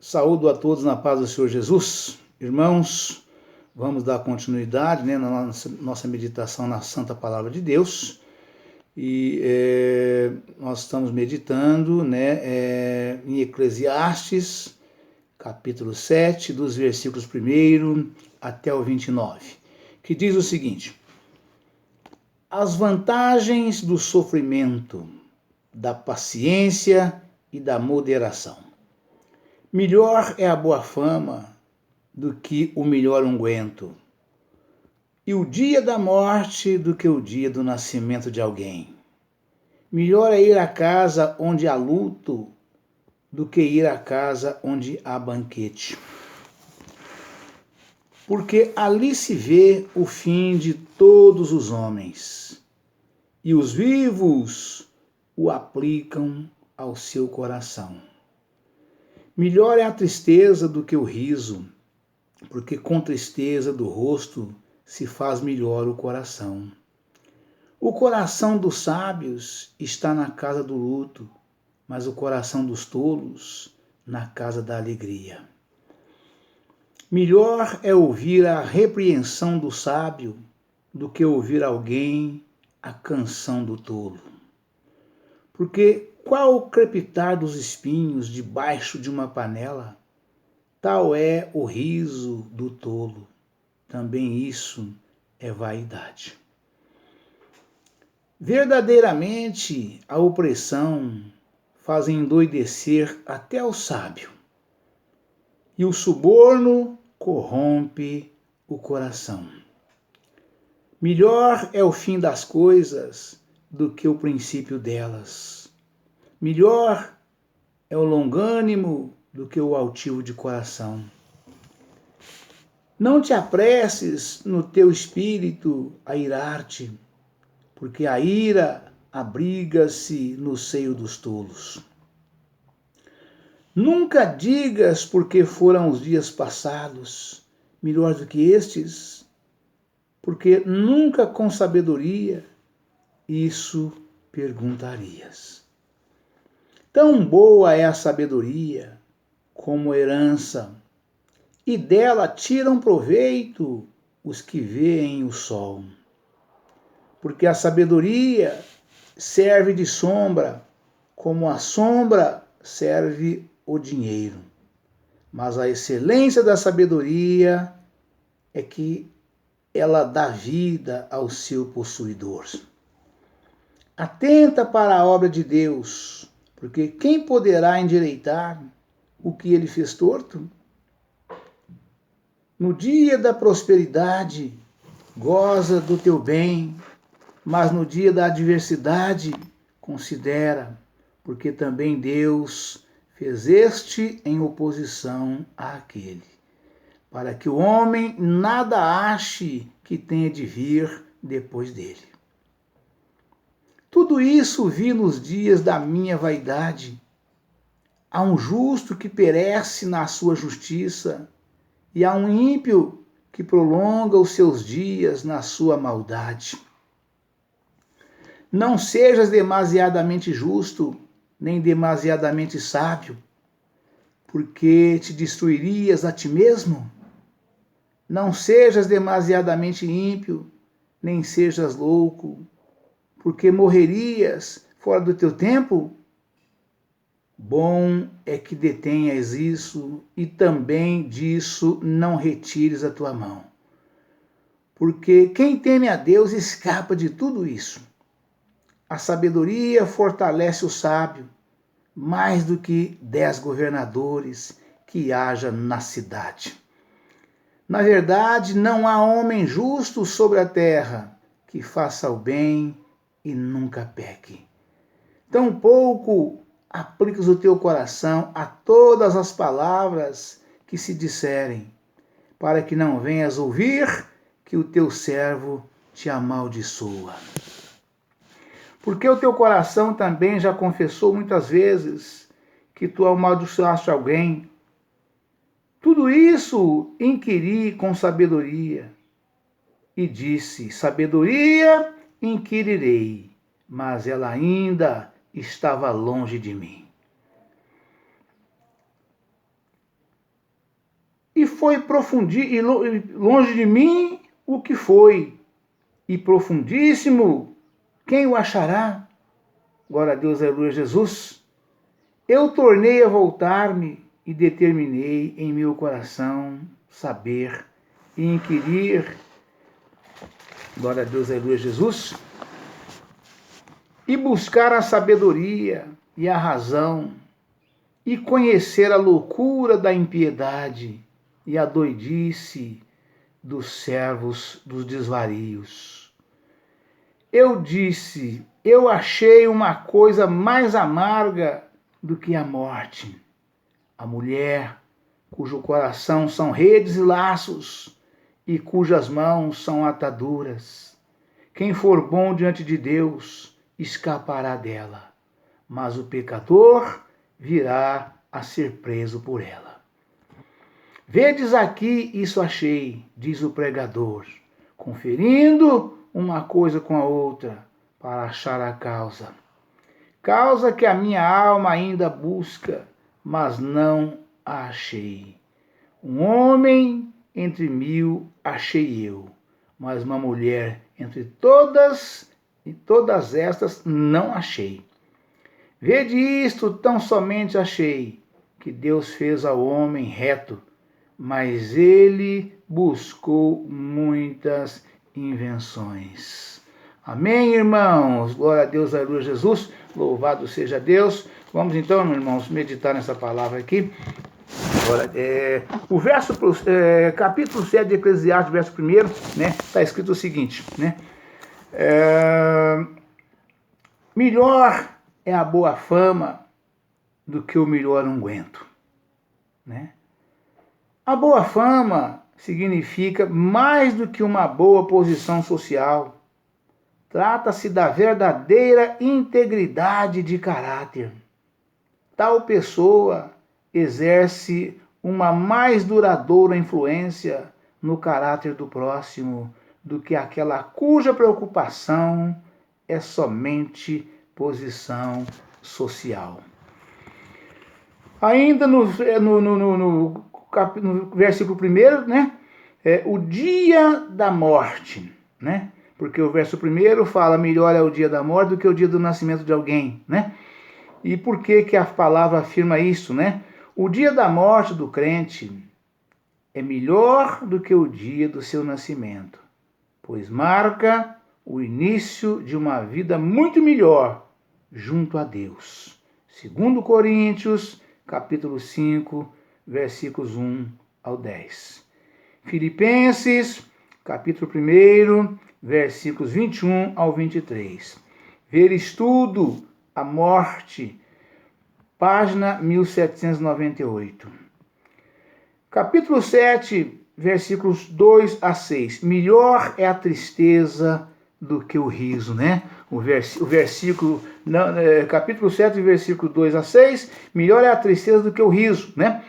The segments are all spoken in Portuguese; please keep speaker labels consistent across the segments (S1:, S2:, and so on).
S1: Saúdo a todos na paz do Senhor Jesus. Irmãos, vamos dar continuidade na nossa meditação na Santa Palavra de Deus. E nós estamos meditando em Eclesiastes, capítulo 7, dos versículos 1 até o 29, que diz o seguinte: as vantagens do sofrimento, da paciência e da moderação. Melhor é a boa fama do que o melhor unguento, e o dia da morte do que o dia do nascimento de alguém. Melhor é ir à casa onde há luto do que ir à casa onde há banquete. Porque ali se vê o fim de todos os homens, e os vivos o aplicam ao seu coração. Melhor é a tristeza do que o riso, porque com tristeza do rosto se faz melhor o coração. O coração dos sábios está na casa do luto, mas o coração dos tolos na casa da alegria. Melhor é ouvir a repreensão do sábio do que ouvir alguém a canção do tolo. Porque qual o crepitar dos espinhos debaixo de uma panela? Tal é o riso do tolo. Também isso é vaidade. Verdadeiramente, a opressão faz endoidecer até o sábio, e o suborno corrompe o coração. Melhor é o fim das coisas do que o princípio delas. Melhor é o longânimo do que o altivo de coração. Não te apresses no teu espírito a irar-te, porque a ira abriga-se no seio dos tolos. Nunca digas porque foram os dias passados melhor do que estes, porque nunca com sabedoria isso perguntarias. Tão boa é a sabedoria como herança, e dela tiram proveito os que veem o sol. Porque a sabedoria serve de sombra, como a sombra serve o dinheiro. Mas a excelência da sabedoria é que ela dá vida ao seu possuidor. Atenta para a obra de Deus, porque quem poderá endireitar o que ele fez torto? No dia da prosperidade, goza do teu bem, mas no dia da adversidade, considera, porque também Deus fez este em oposição àquele, para que o homem nada ache que tenha de vir depois dele. Tudo isso vi nos dias da minha vaidade. Há um justo que perece na sua justiça, e há um ímpio que prolonga os seus dias na sua maldade. Não sejas demasiadamente justo, nem demasiadamente sábio, porque te destruirias a ti mesmo. Não sejas demasiadamente ímpio, nem sejas louco, porque morrerias fora do teu tempo. Bom é que detenhas isso, e também disso não retires a tua mão. Porque quem teme a Deus escapa de tudo isso. A sabedoria fortalece o sábio, mais do que 10 governadores que haja na cidade. Na verdade, não há homem justo sobre a terra que faça o bem e nunca peque. Tampouco apliques o teu coração a todas as palavras que se disserem, para que não venhas ouvir que o teu servo te amaldiçoa. Porque o teu coração também já confessou muitas vezes que tu amaldiçoaste alguém. Tudo isso inquiri com sabedoria, e disse: sabedoria inquirirei, mas ela ainda estava longe de mim. foi e longe de mim o que foi, e profundíssimo, quem o achará? Glória a Deus, aleluia, Jesus. Eu tornei a voltar-me e determinei em meu coração saber e inquirir, glória a Deus, aleluia, Jesus, e buscar a sabedoria e a razão, e conhecer a loucura da impiedade e a doidice dos servos dos desvarios. Eu disse, eu achei uma coisa mais amarga do que a morte, a mulher cujo coração são redes e laços, e cujas mãos são ataduras. Quem for bom diante de Deus escapará dela, mas o pecador virá a ser preso por ela. Vedes aqui, isso achei, diz o pregador, conferindo uma coisa com a outra, para achar a causa. Causa que a minha alma ainda busca, mas não a achei. Um homem entre 1000 achei eu, mas uma mulher entre todas estas não achei. Vede isto, tão somente achei, que Deus fez ao homem reto, mas ele buscou muitas invenções. Amém, irmãos? Glória a Deus, aleluia, Jesus. Louvado seja Deus. Vamos então, meus irmãos, meditar nessa palavra aqui. Agora, o verso, capítulo 7 de Eclesiastes, verso 1, né, está escrito o seguinte, né? Melhor é a boa fama do que o melhor unguento, né? A boa fama significa mais do que uma boa posição social. Trata-se da verdadeira integridade de caráter. Tal pessoa exerce uma mais duradoura influência no caráter do próximo do que aquela cuja preocupação é somente posição social. Ainda no versículo 1, né? O dia da morte, né? Porque o verso 1 fala melhor é o dia da morte do que o dia do nascimento de alguém, né? E por que a palavra afirma isso, né? O dia da morte do crente é melhor do que o dia do seu nascimento, pois marca o início de uma vida muito melhor junto a Deus. 2 Coríntios, capítulo 5, versículos 1 ao 10. Filipenses, capítulo 1, versículos 21 ao 23. Ver estudo, a morte, página 1798. Capítulo 7, versículos 2 a 6. Melhor é a tristeza do que o riso, né? Capítulo 7, versículo 2 a 6. Melhor é a tristeza do que o riso, né?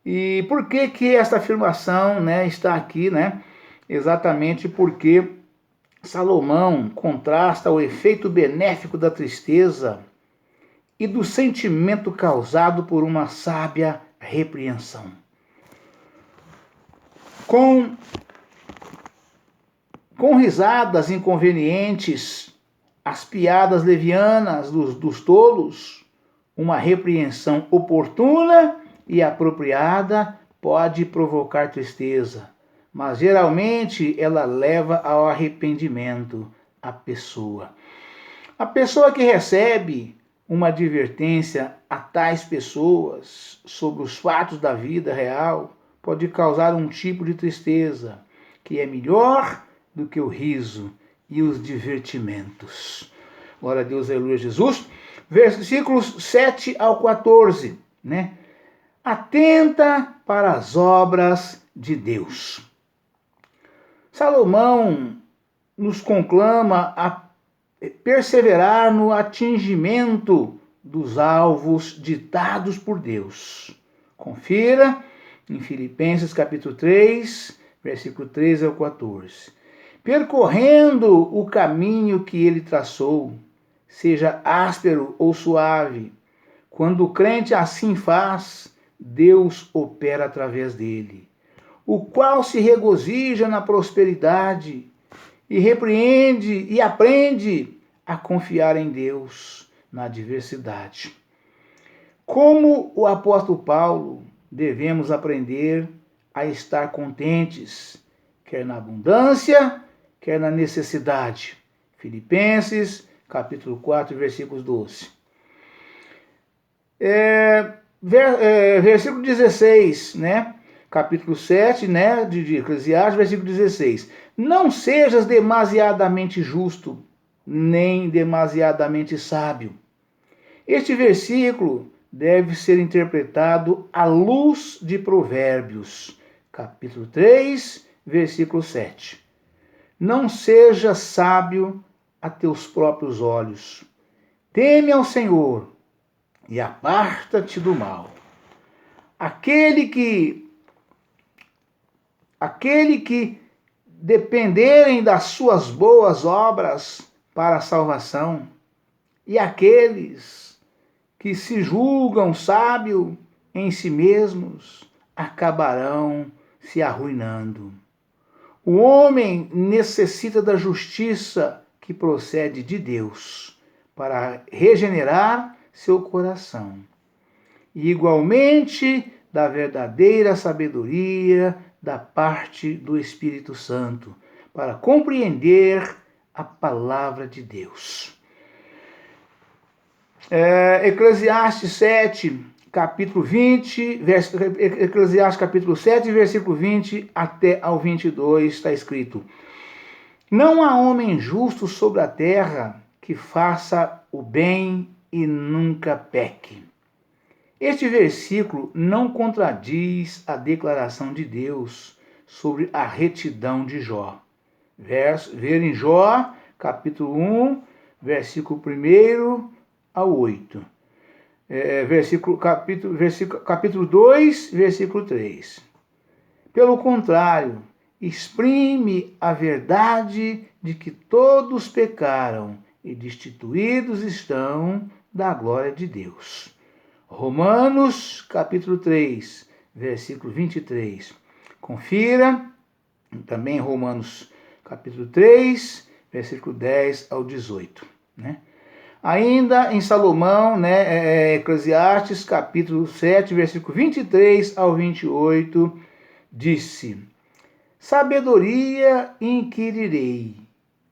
S1: E por que essa afirmação, né, está aqui, né? Exatamente porque Salomão contrasta o efeito benéfico da tristeza e do sentimento causado por uma sábia repreensão. Com risadas inconvenientes, as piadas levianas dos tolos, uma repreensão oportuna e apropriada pode provocar tristeza, mas geralmente ela leva ao arrependimento a pessoa. A pessoa que recebe uma advertência a tais pessoas sobre os fatos da vida real pode causar um tipo de tristeza que é melhor do que o riso e os divertimentos. Glória a Deus, aleluia, Jesus. Versículos 7 ao 14, né? Atenta para as obras de Deus. Salomão nos conclama a perseverar no atingimento dos alvos ditados por Deus. Confira em Filipenses capítulo 3, versículo 13 ao 14. Percorrendo o caminho que ele traçou, seja áspero ou suave, quando o crente assim faz, Deus opera através dele. o qual se regozija na prosperidade e repreende e aprende a confiar em Deus na adversidade. Como o apóstolo Paulo, devemos aprender a estar contentes, quer na abundância, quer na necessidade. Filipenses, capítulo 4, versículos 12. Versículo 16, né? Capítulo 7, né, de Eclesiastes, versículo 16. Não sejas demasiadamente justo, nem demasiadamente sábio. Este versículo deve ser interpretado à luz de Provérbios, capítulo 3, versículo 7. Não seja sábio a teus próprios olhos. Teme ao Senhor e aparta-te do mal. Aquele que dependerem das suas boas obras para a salvação, e aqueles que se julgam sábios em si mesmos acabarão se arruinando. O homem necessita da justiça que procede de Deus para regenerar seu coração, e igualmente da verdadeira sabedoria da parte do Espírito Santo para compreender a palavra de Deus. Eclesiastes 7, capítulo 20, Eclesiastes capítulo 7, versículo 20 até ao 22, está escrito: Não há homem justo sobre a terra que faça o bem e nunca peque. Este versículo não contradiz a declaração de Deus sobre a retidão de Jó. Ver em Jó, capítulo 1, versículo 1 ao 8. Capítulo 2, versículo 3. Pelo contrário, exprime a verdade de que todos pecaram e destituídos estão da glória de Deus. Romanos, capítulo 3, versículo 23. Confira também Romanos, capítulo 3, versículo 10 ao 18, né? Ainda em Salomão, né, Eclesiastes, capítulo 7, versículo 23 ao 28, disse: Sabedoria inquirirei,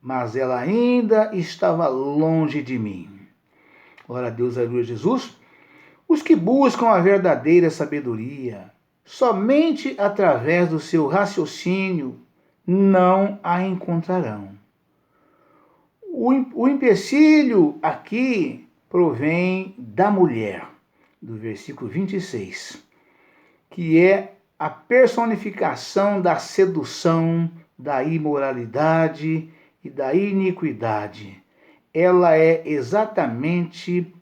S1: mas ela ainda estava longe de mim. Glória a Deus, aleluia, Jesus. Os que buscam a verdadeira sabedoria, somente através do seu raciocínio, não a encontrarão. O empecilho aqui provém da mulher, do versículo 26, que é a personificação da sedução, da imoralidade e da iniquidade. Ela é exatamente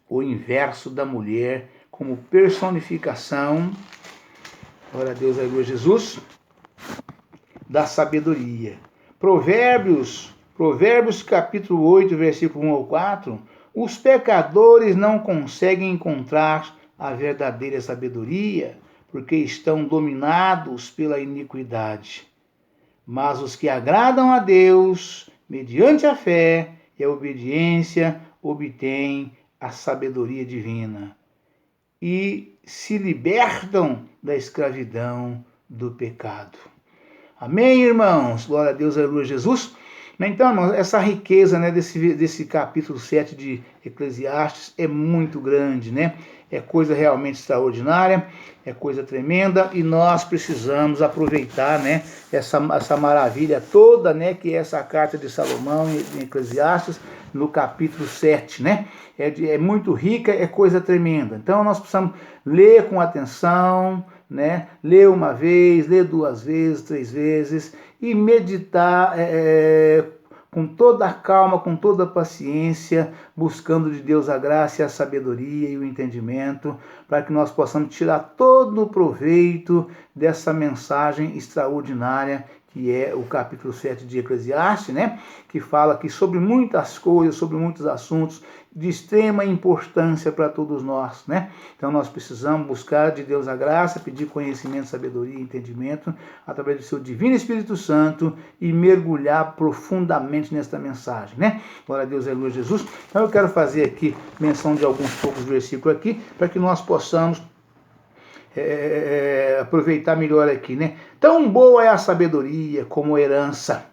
S1: o inverso da mulher como personificação, glória a Deus, aleluia, Jesus, da sabedoria. Provérbios capítulo 8, versículo 1 ao 4, os pecadores não conseguem encontrar a verdadeira sabedoria porque estão dominados pela iniquidade. Mas os que agradam a Deus, mediante a fé e a obediência, obtêm a sabedoria divina e se libertam da escravidão do pecado. Amém, irmãos? Glória a Deus, aleluia, Jesus. Então, irmãos, essa riqueza, né, desse capítulo 7 de Eclesiastes é muito grande, né? É coisa realmente extraordinária, é coisa tremenda, e nós precisamos aproveitar, né, essa maravilha toda, né, que é essa carta de Salomão em Eclesiastes, no capítulo 7, né? É muito rica, é coisa tremenda. Então, nós precisamos ler com atenção, né? Ler uma vez, ler 2 vezes, 3 vezes, e meditar com toda a calma, com toda a paciência, buscando de Deus a graça, a sabedoria e o entendimento, para que nós possamos tirar todo o proveito dessa mensagem extraordinária que é o capítulo 7 de Eclesiastes, né? Que fala que sobre muitas coisas, sobre muitos assuntos de extrema importância para todos nós, né? Então nós precisamos buscar de Deus a graça, pedir conhecimento, sabedoria e entendimento através do seu divino Espírito Santo e mergulhar profundamente nesta mensagem, né? Glória a Deus, aleluia, Jesus. Então eu quero fazer aqui menção de alguns poucos versículos aqui para que nós possamos aproveitar melhor aqui, né? Tão boa é a sabedoria como herança,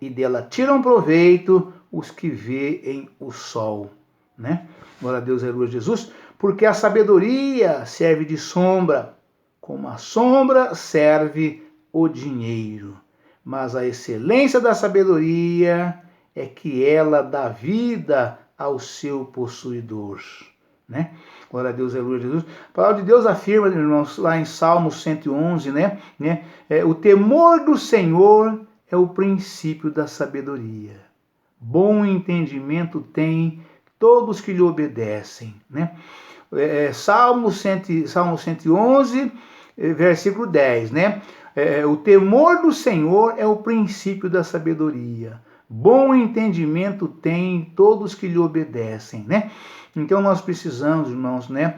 S1: e dela tiram proveito os que veem o sol, né? Glória a Deus, aleluia, Jesus. Porque a sabedoria serve de sombra, como a sombra serve o dinheiro. Mas a excelência da sabedoria é que ela dá vida ao seu possuidor, né? Glória a Deus, aleluia, Jesus. A palavra de Deus afirma, irmãos, lá em Salmo 111, né? O temor do Senhor é o princípio da sabedoria. Bom entendimento tem todos que lhe obedecem, né? Salmo 111, versículo 10, né? O temor do Senhor é o princípio da sabedoria. Bom entendimento tem todos que lhe obedecem, né? Então nós precisamos, irmãos, né?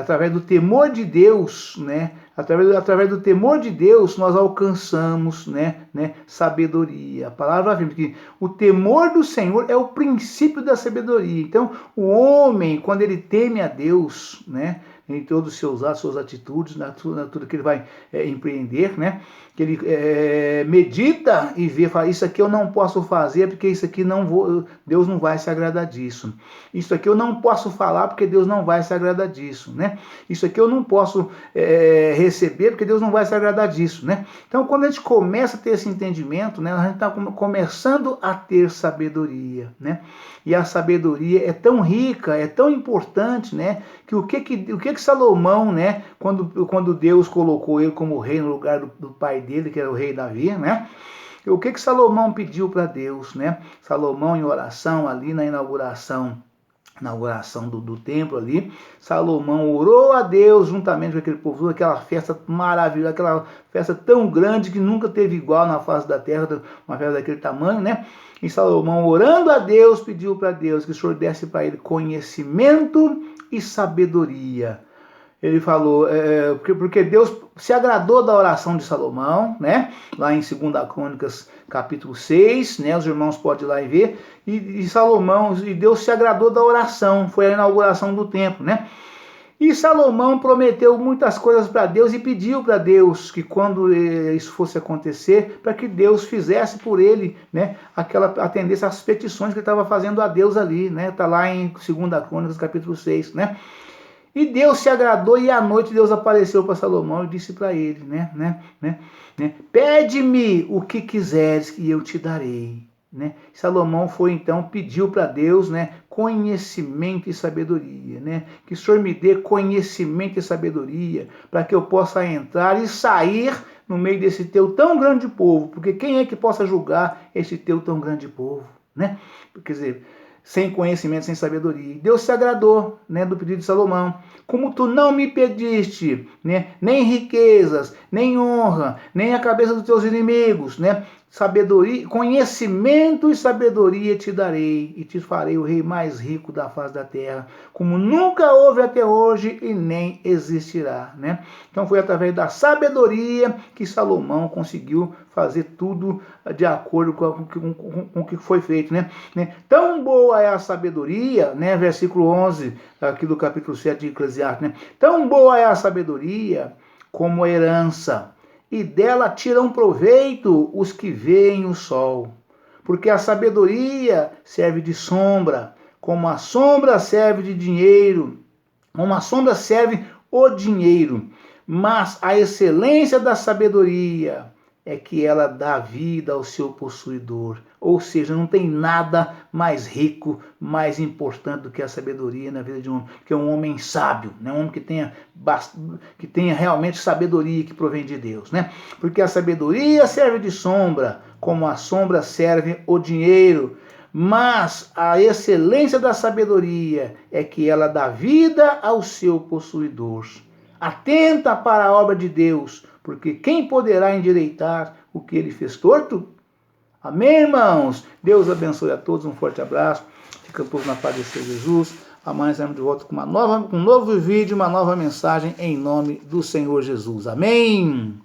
S1: Através do temor de Deus, né? Através do temor de Deus nós alcançamos, né? Sabedoria. A palavra afirma que o temor do Senhor é o princípio da sabedoria. Então o homem, quando ele teme a Deus, né? Em todos os seus atos, suas atitudes, tudo que ele vai empreender, né? Que ele medita e vê, fala, isso aqui eu não posso fazer porque isso aqui Deus não vai se agradar disso. Isso aqui eu não posso falar porque Deus não vai se agradar disso, né? Isso aqui eu não posso receber porque Deus não vai se agradar disso, né? Então quando a gente começa a ter esse entendimento, né? A gente está começando a ter sabedoria, né? E a sabedoria é tão rica, é tão importante, né? Que o que Salomão, né? Quando Deus colocou ele como rei no lugar do pai dele, que era o rei Davi, né? O que Salomão pediu para Deus, né? Salomão em oração ali na inauguração do templo ali, Salomão orou a Deus juntamente com aquele povo, aquela festa maravilhosa, aquela festa tão grande que nunca teve igual na face da terra, uma festa daquele tamanho, né? E Salomão, orando a Deus, pediu para Deus que o Senhor desse para ele conhecimento e sabedoria. Ele falou, porque Deus se agradou da oração de Salomão, né? Lá em 2 Crônicas, capítulo 6, né? Os irmãos podem ir lá e ver. E Salomão, e Deus se agradou da oração, foi a inauguração do templo, né? E Salomão prometeu muitas coisas para Deus e pediu para Deus que quando isso fosse acontecer, para que Deus fizesse por ele, né? Atendesse às petições que ele estava fazendo a Deus ali, né? Está lá em 2 Crônicas, capítulo 6, né? E Deus se agradou e à noite Deus apareceu para Salomão e disse para ele, né? Pede-me o que quiseres e eu te darei, né? Salomão foi então, pediu para Deus, né? Conhecimento e sabedoria, né? Que o Senhor me dê conhecimento e sabedoria para que eu possa entrar e sair no meio desse teu tão grande povo, porque quem é que possa julgar esse teu tão grande povo, né? Quer dizer, sem conhecimento, sem sabedoria. Deus se agradou, né, do pedido de Salomão. Como tu não me pediste, né, nem riquezas, nem honra, nem a cabeça dos teus inimigos, né, sabedoria, conhecimento e sabedoria te darei, e te farei o rei mais rico da face da terra, como nunca houve até hoje e nem existirá, né? Então foi através da sabedoria que Salomão conseguiu fazer tudo de acordo com o que foi feito, né? Tão boa é a sabedoria, né? Versículo 11 aqui do capítulo 7 de Eclesiastes, né? Tão boa é a sabedoria como a herança, e dela tiram proveito os que veem o sol. Porque a sabedoria serve de sombra, como a sombra serve de dinheiro, como a sombra serve o dinheiro. Mas a excelência da sabedoria é que ela dá vida ao seu possuidor. Ou seja, não tem nada mais rico, mais importante do que a sabedoria na vida de um homem, que é um homem sábio, né? Um homem que tenha realmente sabedoria que provém de Deus, né? Porque a sabedoria serve de sombra, como a sombra serve o dinheiro. Mas a excelência da sabedoria é que ela dá vida ao seu possuidor. Atenta para a obra de Deus, porque quem poderá endireitar o que ele fez torto? Amém, irmãos? Deus abençoe a todos, um forte abraço, fica todos na paz de Senhor Jesus. Amanhã estaremos de volta com um novo vídeo, uma nova mensagem em nome do Senhor Jesus. Amém?